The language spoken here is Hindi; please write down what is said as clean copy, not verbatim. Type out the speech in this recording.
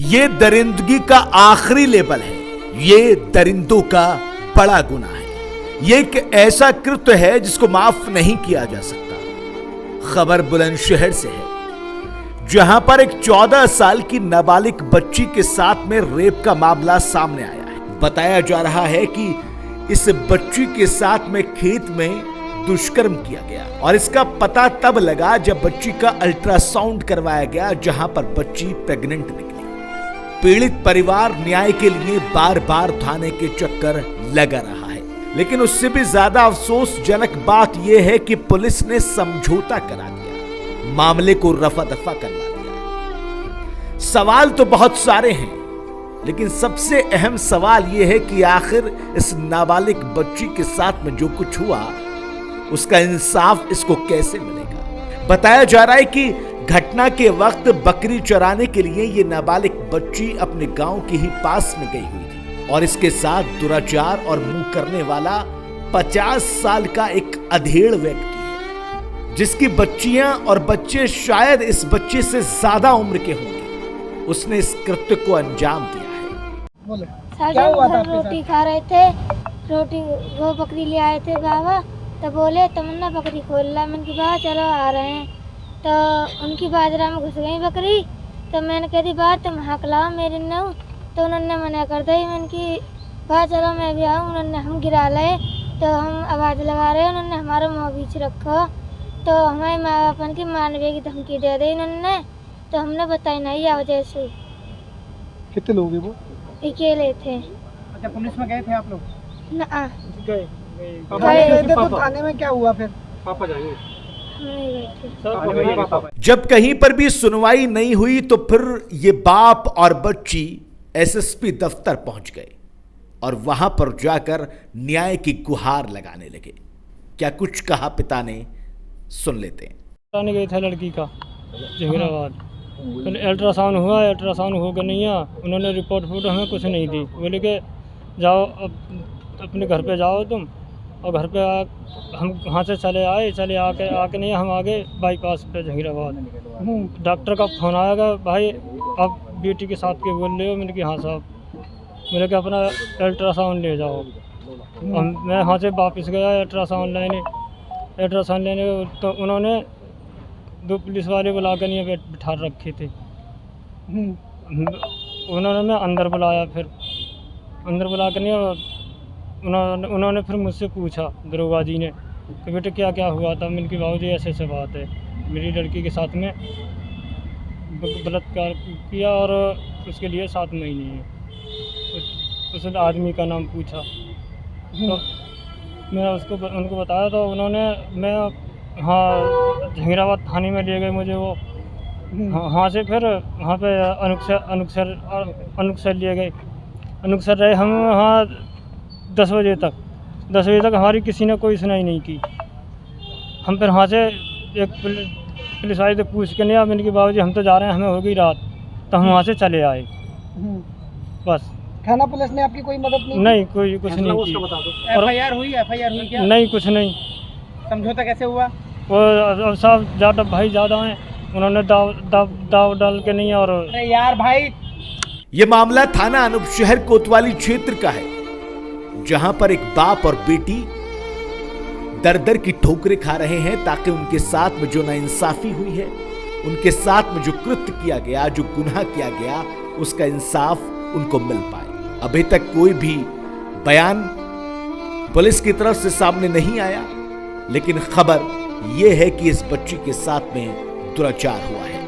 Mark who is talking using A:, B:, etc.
A: ये दरिंदगी का आखिरी लेवल है। ये दरिंदों का बड़ा गुनाह है। ये एक ऐसा कृत्य है जिसको माफ नहीं किया जा सकता। खबर बुलंदशहर से है, जहां पर एक 14 साल की नाबालिग बच्ची के साथ में रेप का मामला सामने आया है। बताया जा रहा है कि इस बच्ची के साथ में खेत में दुष्कर्म किया गया और इसका पता तब लगा जब बच्ची का अल्ट्रासाउंड करवाया गया, जहां पर बच्ची प्रेग्नेंट निकली। पीड़ित परिवार न्याय के लिए बार बार थाने के चक्कर लगा रहा है, लेकिन उससे भी ज्यादा अफसोसजनक बात यह है कि पुलिस ने समझौता करा दिया, मामले को रफा दफा करवा दिया। सवाल तो बहुत सारे हैं, लेकिन सबसे अहम सवाल यह है कि आखिर इस नाबालिग बच्ची के साथ में जो कुछ हुआ उसका इंसाफ इसको कैसे मिलेगा। बताया जा रहा है कि घटना के वक्त बकरी चराने के लिए ये नाबालिग बच्ची अपने गांव के ही पास में गई हुई थी और इसके साथ दुराचार और मुंह करने वाला 50 साल का एक अधेड़ व्यक्ति है, जिसकी बच्चियां और बच्चे शायद इस बच्चे से ज्यादा उम्र के होंगे। उसने इस कृत्य को अंजाम दिया है।
B: क्या हुआ था? रोटी खा रहे थे, रोटी वो बकरी ले आए थे बाबा, तो बोले तमन्ना बकरी खोल ला। मैंने कहा बाबा चलो आ रहे हैं, तो उनकी बाजरा में घुस गई बकरी। तो मैंने कह दी बात तुम हाँक लाओ मेरे नऊ, तो उन्होंने मना कर दी। मैंने की बात चलो मैं भी आऊँ। उन्होंने हम गिरा लाए, तो हम आवाज़ लगा रहे, उन्होंने हमारा मुँह बीच रखो, तो हमें माँ बापन की मानवे की धमकी दे दी उन्होंने। तो हमने बताई नहीं आओ जैसे।
C: कितने लोग हैं वो?
B: अकेले थे।
C: अच्छा, पुलिस में गए थे आप लोग?
B: ना
C: गए थे तो थाने में क्या हुआ फिर? पापा जाएंगे।
A: जब कहीं पर भी सुनवाई नहीं हुई तो फिर ये बाप और बच्ची एसएसपी दफ्तर पहुंच गए और वहां पर जाकर न्याय की गुहार लगाने लगे। क्या कुछ कहा पिता ने, सुन लेते हैं।
D: कराने गए थे लड़की का जहीराबाद, फिर अल्ट्रासाउंड हुआ, अल्ट्रासाउंड हो गया नहीं है। उन्होंने रिपोर्ट हमें कुछ नहीं दी। बोले कि जाओ अपने घर पे जाओ तुम, और घर पे हम वहाँ से चले आके नहीं, हम आ गए बाईपास पे जहीराबाद। डॉक्टर का फ़ोन आएगा, भाई आप बेटी के साथ के बोल रहे हो? मैंने कहा हाँ साहब। मेरे को अपना अल्ट्रासाउंड ले जाओ। और मैं वहाँ से वापस गया अल्ट्रासाउंड लेने, तो उन्होंने 2 पुलिस वाले बुला कर यहाँ बिठा रखे थे। उन्होंने मैं अंदर बुलाया, फिर अंदर बुला कर नहीं उन्होंने फिर मुझसे पूछा दरोगा जी ने कि बेटे क्या क्या हुआ था। मैंने कहा बाबूजी ऐसे बात है, मेरी लड़की के साथ में बलात्कार किया और उसके लिए 7 महीने है। उस आदमी का नाम पूछा, तो मैं उनको बताया, तो उन्होंने हाँ जहीराबाद थाने में ले गए मुझे वो। वहाँ से फिर वहाँ पे अनुक्षर लिए गए। अनुक्षर रहे हम वहाँ 10 बजे तक हमारी किसी ने कोई सुनाई नहीं की। हम फिर वहाँ से एक पुलिस वाले से पूछ के नहीं आ, मैंने कहा बाबूजी हम तो जा रहे हैं, हमें हो गई रात, तो हम वहाँ से चले आए। बस।
C: थाना पुलिस ने आपकी कोई मदद
D: नहीं कुछ नहीं की।
C: एफआईआर हुई क्या?
D: नहीं, कुछ नहीं।
C: समझौता कैसे हुआ?
D: वो साहब ज़्यादा हैं, उन्होंने दाव डाल के नहीं। और
C: अरे यार भाई,
A: ये मामला थाना अनुपशहर कोतवाली क्षेत्र का है, जहां पर एक बाप और बेटी दर की ठोकरें खा रहे हैं ताकि उनके साथ में जो नाइंसाफी हुई है, उनके साथ में जो कृत्य किया गया, जो गुनाह किया गया, उसका इंसाफ उनको मिल पाए। अभी तक कोई भी बयान पुलिस की तरफ से सामने नहीं आया, लेकिन खबर यह है कि इस बच्ची के साथ में दुराचार हुआ है।